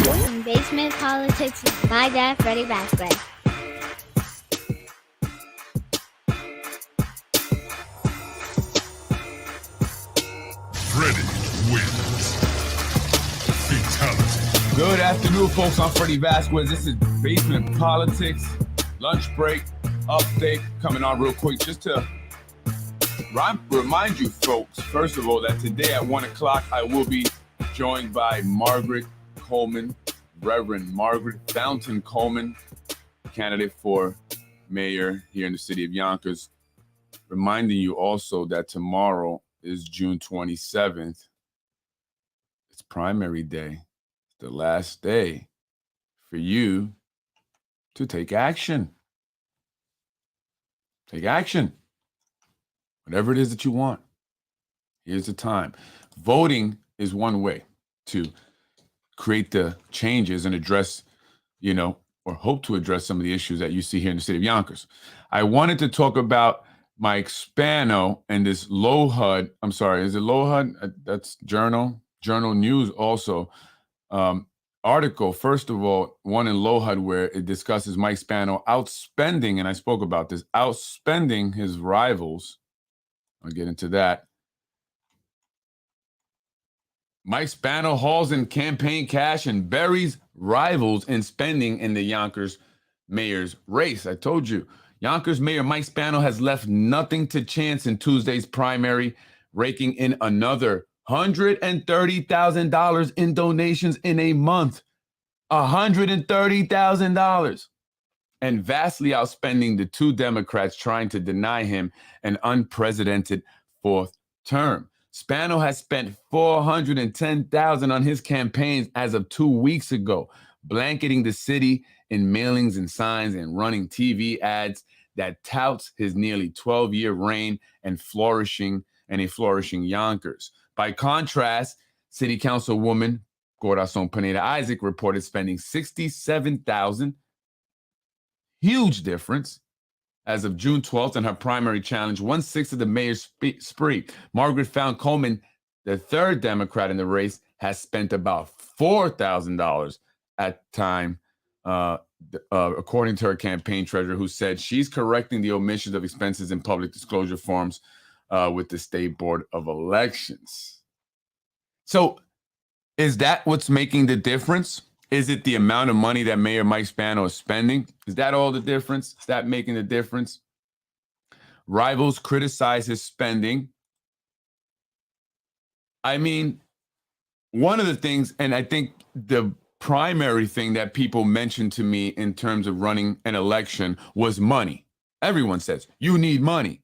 In Basement Politics with my dad, Freddie Vasquez. Freddie wins. Fatality. Good afternoon, folks. I'm Freddie Vasquez. This is Basement Politics. Lunch break update coming on real quick. Just to remind you, folks, first of all, that today at 1 o'clock, I will be joined by Margaret Coleman, Reverend Margaret Fountain Coleman, candidate for mayor here in the city of Yonkers. Reminding you also that tomorrow is June 27th. It's primary day. It's the last day for you to take action. Take action. Whatever it is that you want. Here's the time. Voting is one way to create the changes and address, or hope to address some of the issues that you see here in the city of Yonkers. I wanted to talk about Mike Spano and this low HUD. I'm sorry, is it low HUD? That's Journal News also. Article, first of all, one in low HUD where it discusses Mike Spano outspending, and I spoke about this, outspending his rivals. I'll get into that. Mike Spano hauls in campaign cash and buries rivals in spending in the Yonkers mayor's race. I told you, Yonkers Mayor Mike Spano has left nothing to chance in Tuesday's primary, raking in another $130,000 in donations in a month. $130,000. And vastly outspending the two Democrats trying to deny him an unprecedented fourth term. Spano has spent $410,000 on his campaigns as of 2 weeks ago, blanketing the city in mailings and signs and running TV ads that touts his nearly 12-year reign and flourishing Yonkers. By contrast, City Councilwoman Corazon Pineda Isaac reported spending $67,000, huge difference, as of June 12th in her primary challenge, 1/6 of the mayor's spree. Margaret Fountain Coleman, the third Democrat in the race, has spent about $4,000 at time, according to her campaign treasurer, who said she's correcting the omissions of expenses in public disclosure forms with the State Board of Elections. So is that what's making the difference? Is it the amount of money that Mayor Mike Spano is spending? Is that all the difference? Is that making the difference? Rivals criticize his spending. I mean, one of the things, and I think the primary thing that people mentioned to me in terms of running an election was money. Everyone says, you need money.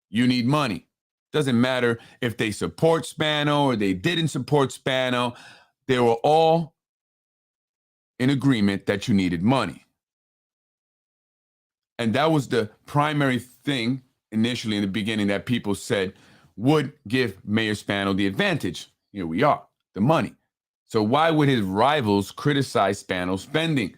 You need money. Doesn't matter if they support Spano or they didn't support Spano. They were all in agreement that you needed money. And that was the primary thing initially in the beginning that people said would give Mayor Spano the advantage. Here we are, the money. So why would his rivals criticize Spano's spending?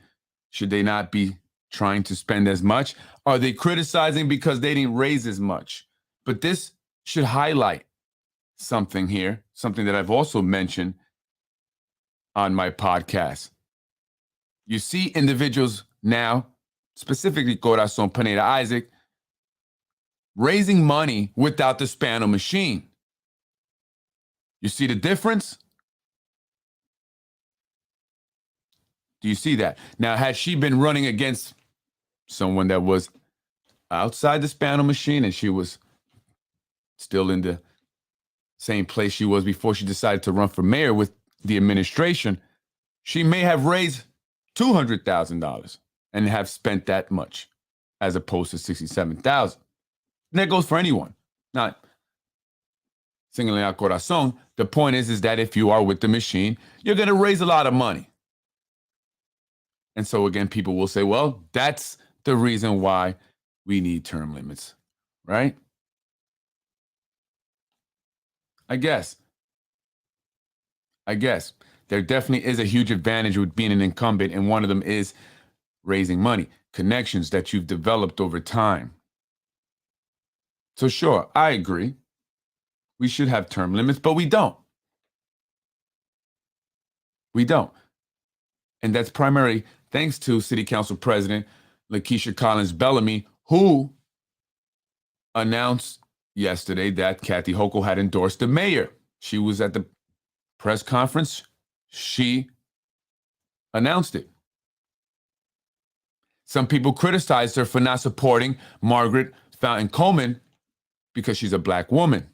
Should they not be trying to spend as much? Are they criticizing because they didn't raise as much? But this should highlight something here, something that I've also mentioned on my podcast. You see individuals now, specifically Corazon Pineda Isaac, raising money without the Spano machine. You see the difference? Do you see that? Now, had she been running against someone that was outside the Spano machine and she was still in the same place she was before she decided to run for mayor with the administration, she may have raised $200,000 and have spent that much as opposed to $67,000. And that goes for anyone, not singling out Corazon. The point is that if you are with the machine, you're going to raise a lot of money. And so again, people will say, well, that's the reason why we need term limits, right? I guess. There definitely is a huge advantage with being an incumbent, and one of them is raising money, connections that you've developed over time. So sure, I agree. We should have term limits, but we don't. We don't. And that's primarily thanks to City Council President Lakeisha Collins Bellamy, who announced yesterday that Kathy Hochul had endorsed the mayor. She was at the press conference. She announced it. Some people criticized her for not supporting Margaret Fountain Coleman because she's a black woman.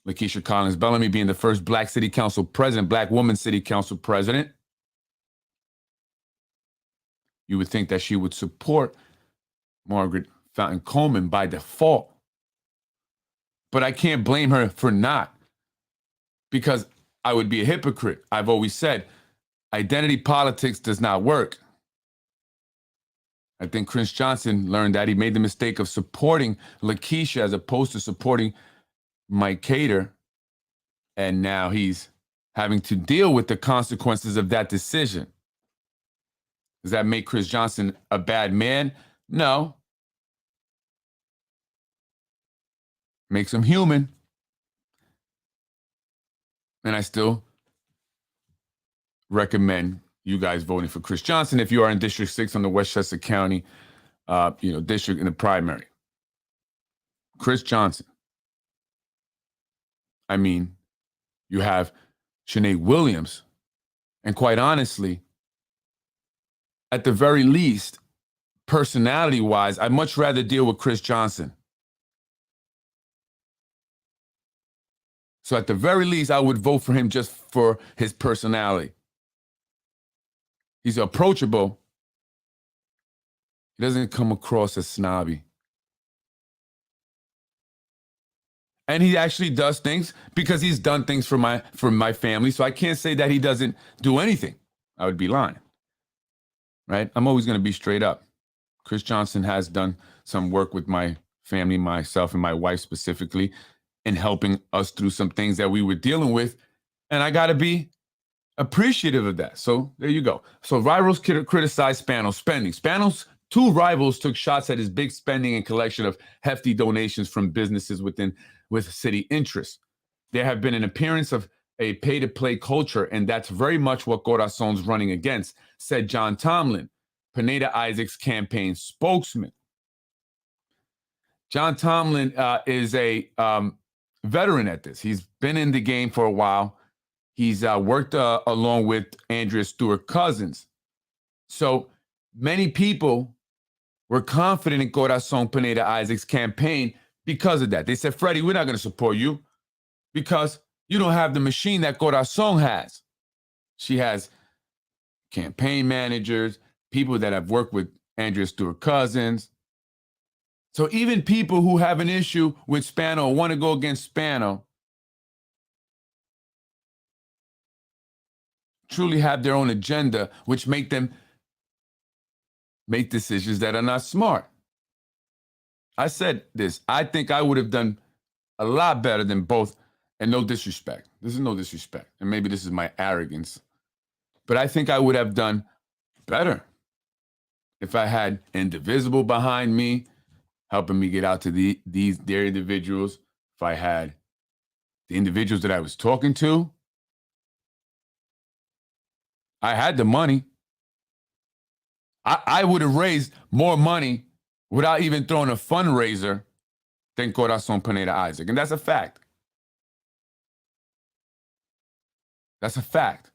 Lakeisha Collins Bellamy being the first black city council president, black woman city council president. You would think that she would support Margaret Fountain Coleman by default. But I can't blame her for not, because I would be a hypocrite. I've always said identity politics does not work. I think Chris Johnson learned that. He made the mistake of supporting Lakeisha as opposed to supporting Mike Cater. And now he's having to deal with the consequences of that decision. Does that make Chris Johnson a bad man? No. Makes him human. And I still recommend you guys voting for Chris Johnson if you are in District 6 on the Westchester County, district in the primary. Chris Johnson. I mean, you have Shanae Williams. And quite honestly, at the very least, personality-wise, I'd much rather deal with Chris Johnson. So at the very least, I would vote for him just for his personality. He's approachable. He doesn't come across as snobby. And he actually does things because he's done things for my family. So I can't say that he doesn't do anything. I would be lying. Right? I'm always going to be straight up. Chris Johnson has done some work with my family, myself, and my wife specifically, in helping us through some things that we were dealing with. And I got to be appreciative of that. So there you go. So rivals criticized Spano's spending. Spano's two rivals took shots at his big spending and collection of hefty donations from businesses with city interests. There have been an appearance of a pay-to-play culture, and that's very much what Corazon's running against, said John Tomlin, Pineda Isaac's campaign spokesman. John Tomlin is a veteran at this. He's been in the game for a while. He's worked along with Andrea Stewart Cousins. So many people were confident in Corazon Pineda Isaac's campaign because of that. They said, Freddie, we're not going to support you because you don't have the machine that Corazon has. She has campaign managers, people that have worked with Andrea Stewart Cousins. So even people who have an issue with Spano or want to go against Spano truly have their own agenda, which make them make decisions that are not smart. I said this. I think I would have done a lot better than both, and no disrespect. This is no disrespect, and maybe this is my arrogance, but I think I would have done better if I had Indivisible behind me, helping me get out to their individuals. If I had the individuals that I was talking to, I had the money. I would have raised more money without even throwing a fundraiser than Corazon Pineda Isaac. And that's a fact. That's a fact.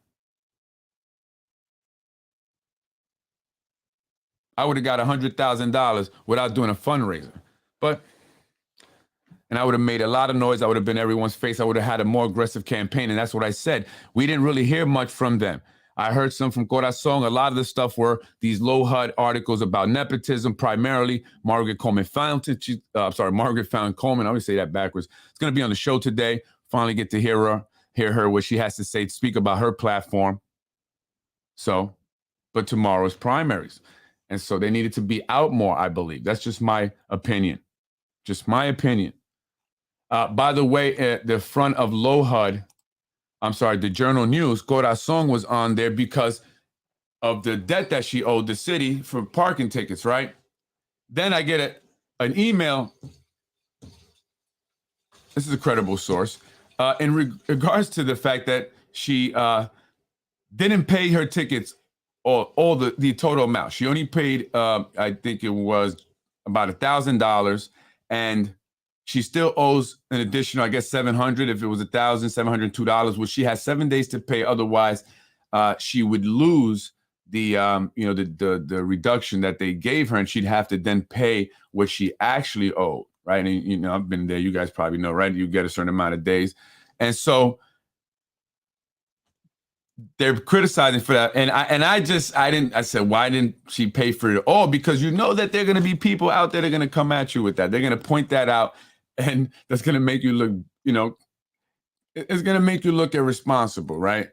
I would have got $100,000 without doing a fundraiser. And I would have made a lot of noise. I would have been everyone's face. I would have had a more aggressive campaign. And that's what I said. We didn't really hear much from them. I heard some from Corazon. A lot of the stuff were these low HUD articles about nepotism, primarily Margaret Fountain Coleman. I always say that backwards. It's going to be on the show today. Finally get to hear her, what she has to say, speak about her platform. So, but tomorrow's primaries. And so they needed to be out more, I believe. That's just my opinion. Just my opinion. By the way, at the front of the Journal News, Corazon was on there because of the debt that she owed the city for parking tickets, right? Then I get an email. This is a credible source. In regards to the fact that she didn't pay her tickets all the total amount. She only paid, I think it was about $1,000, and she still owes an additional, I guess, 700. If it was $1,702, which she has 7 days to pay. Otherwise, she would lose the the reduction that they gave her, and she'd have to then pay what she actually owed. Right, and I've been there. You guys probably know, right? You get a certain amount of days, and so they're criticizing for that. And I said, why didn't she pay for it all? Because you know that there are going to be people out there that are going to come at you with that. They're going to point that out, and that's going to make you look, it's going to make you look irresponsible, right?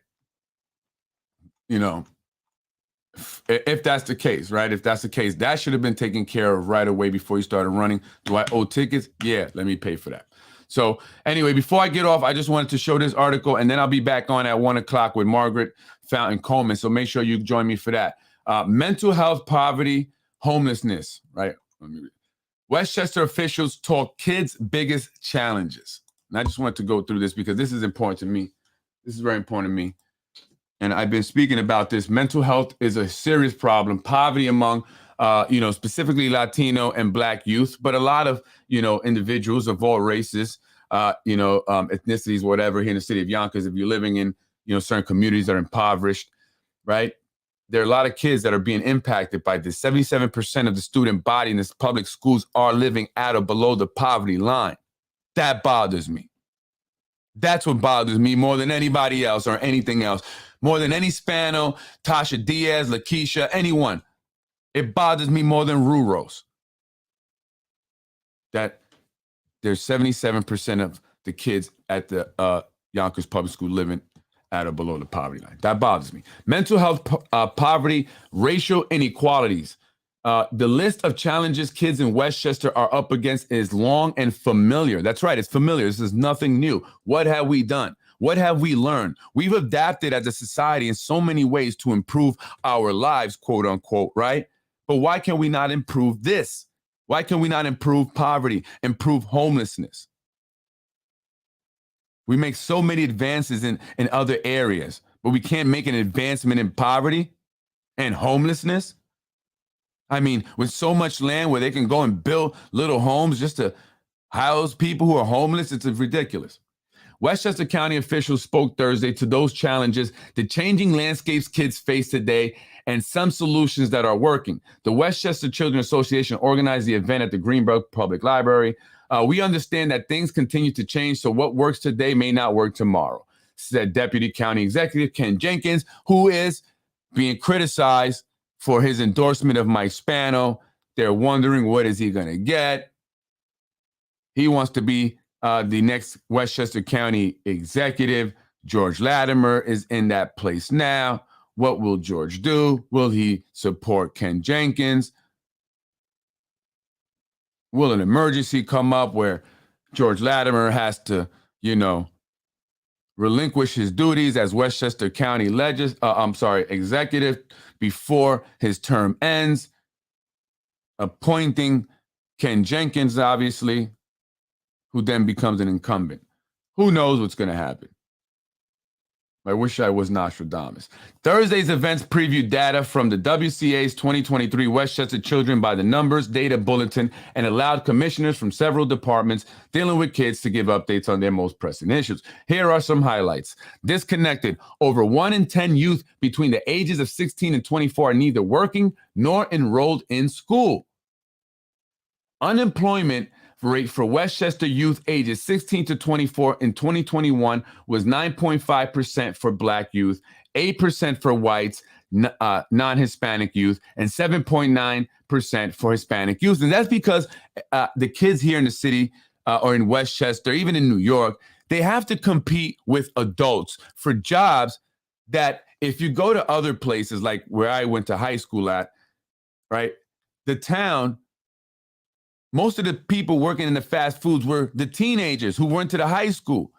If that's the case, right? If that's the case, that should have been taken care of right away before you started running. Do I owe tickets? Yeah, let me pay for that. So anyway, before I get off, I just wanted to show this article, and then I'll be back on at 1 o'clock with Margaret Fountain Coleman. So make sure you join me for that. Mental health, poverty, homelessness, right? Westchester officials talk kids' biggest challenges. And I just wanted to go through this because this is important to me. This is very important to me. And I've been speaking about this. Mental health is a serious problem. Poverty among, specifically Latino and Black youth, but a lot of, individuals of all races, ethnicities, whatever, here in the city of Yonkers. If you're living in, certain communities that are impoverished, right? There are a lot of kids that are being impacted by this. 77% of the student body in this public schools are living at or below the poverty line. That bothers me. That's what bothers me more than anybody else or anything else. More than any Spano, Tasha Diaz, Lakeisha, anyone. It bothers me more than Ruros. That there's 77% of the kids at the Yonkers Public School living at or below the poverty line. That bothers me. Mental health, poverty, racial inequalities. The list of challenges kids in Westchester are up against is long and familiar. That's right, it's familiar. This is nothing new. What have we done? What have we learned? We've adapted as a society in so many ways to improve our lives, quote unquote, right? But why can we not improve this? Why can we not improve poverty, improve homelessness? We make so many advances in other areas, but we can't make an advancement in poverty and homelessness. I mean, with so much land where they can go and build little homes just to house people who are homeless, it's ridiculous. Westchester County officials spoke Thursday to those challenges, the changing landscapes kids face today, and some solutions that are working. The Westchester Children's Association organized the event at the Greenbrook Public Library. We understand that things continue to change, so what works today may not work tomorrow, said Deputy County Executive Ken Jenkins, who is being criticized for his endorsement of Mike Spano. They're wondering, what is he going to get? He wants to be the next Westchester County executive. George Latimer is in that place now. What will George do? Will he support Ken Jenkins? Will an emergency come up where George Latimer has to, relinquish his duties as Westchester County executive before his term ends, appointing Ken Jenkins, obviously, who then becomes an incumbent. Who knows what's going to happen? I wish I was Nostradamus. Thursday's events previewed data from the WCA's 2023 Westchester Children by the Numbers Data Bulletin and allowed commissioners from several departments dealing with kids to give updates on their most pressing issues. Here are some highlights. Disconnected. Over 1 in 10 youth between the ages of 16 and 24 are neither working nor enrolled in school. Unemployment rate for Westchester youth ages 16 to 24 in 2021 was 9.5% for Black youth, 8% for whites, non-Hispanic youth, and 7.9% for Hispanic youth. And that's because the kids here in the city or in Westchester, even in New York, they have to compete with adults for jobs that if you go to other places like where I went to high school at, right, the town, most of the people working in the fast foods were the teenagers who went to the high school.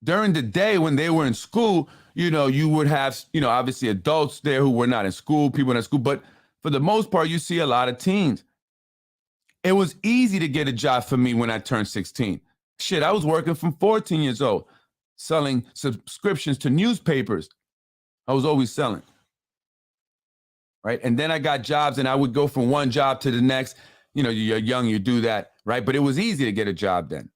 During the day when they were in school, you would have, obviously adults there who were not in school, people in school, but for the most part, you see a lot of teens. It was easy to get a job for me when I turned 16. Shit, I was working from 14 years old. selling subscriptions to newspapers. I was always selling. Right. And then I got jobs and I would go from one job to the next. You know, you're young, you do that. Right. But it was easy to get a job then.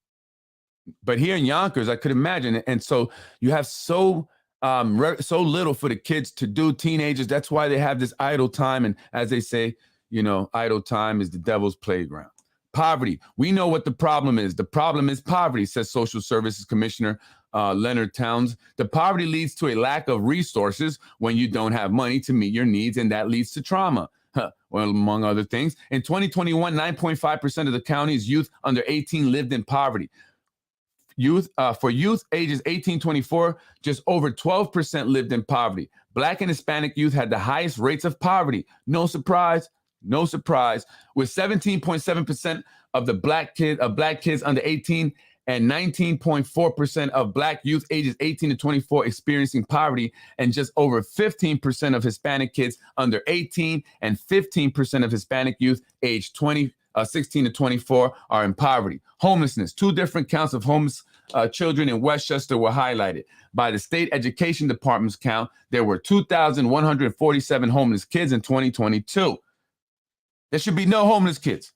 But here in Yonkers, I could imagine it. And so you have so little for the kids to do, teenagers. That's why they have this idle time. And as they say, you know, idle time is the devil's playground. Poverty. We know what the problem is. The problem is poverty, says Social Services Commissioner Leonard Towns. The poverty leads to a lack of resources when you don't have money to meet your needs, and that leads to trauma. Well, among other things. In 2021, 9.5% of the county's youth under 18 lived in poverty. For youth ages 18-24, just over 12% lived in poverty. Black and Hispanic youth had the highest rates of poverty. No surprise, no surprise. With 17.7% of the black kids under 18 and 19.4% of black youth ages 18 to 24 experiencing poverty, and just over 15% of Hispanic kids under 18 and 15% of Hispanic youth aged 16 to 24 are in poverty. Homelessness. 2 different counts of homeless children in Westchester were highlighted. By the state education department's count, there were 2,147 homeless kids in 2022. There should be no homeless kids.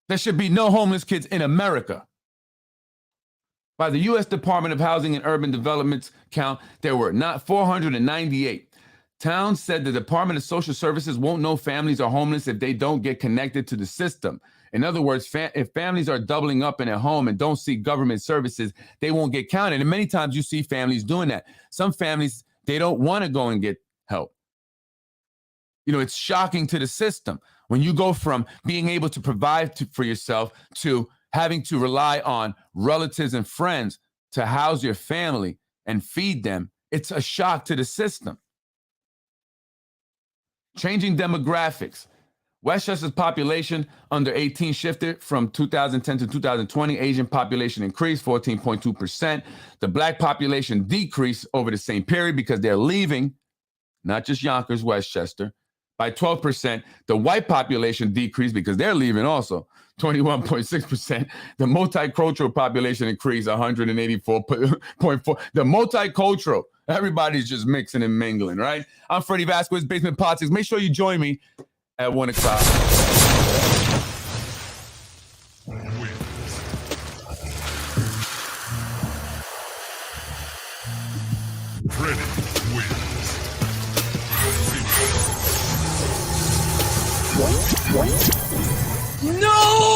There should be no homeless kids in America. By the U.S. Department of Housing and Urban Development's count, there were not 498. Towns said the Department of Social Services won't know families are homeless if they don't get connected to the system. In other words, if families are doubling up in a home and don't seek government services, they won't get counted. And many times you see families doing that. Some families, they don't want to go and get help. You know, it's shocking to the system when you go from being able to provide for yourself to having to rely on relatives and friends to house your family and feed them. It's a shock to the system. Changing demographics. Westchester's population under 18 shifted from 2010 to 2020. Asian population increased 14.2%. The black population decreased over the same period because they're leaving, not just Yonkers, Westchester, by 12%. The white population decreased because they're leaving also, 21.6%. The multicultural population increased 184.4%. The multicultural, everybody's just mixing and mingling, right? I'm Freddie Vasquez, Basement Politics. Make sure you join me at 1 o'clock. Freddie wins. No!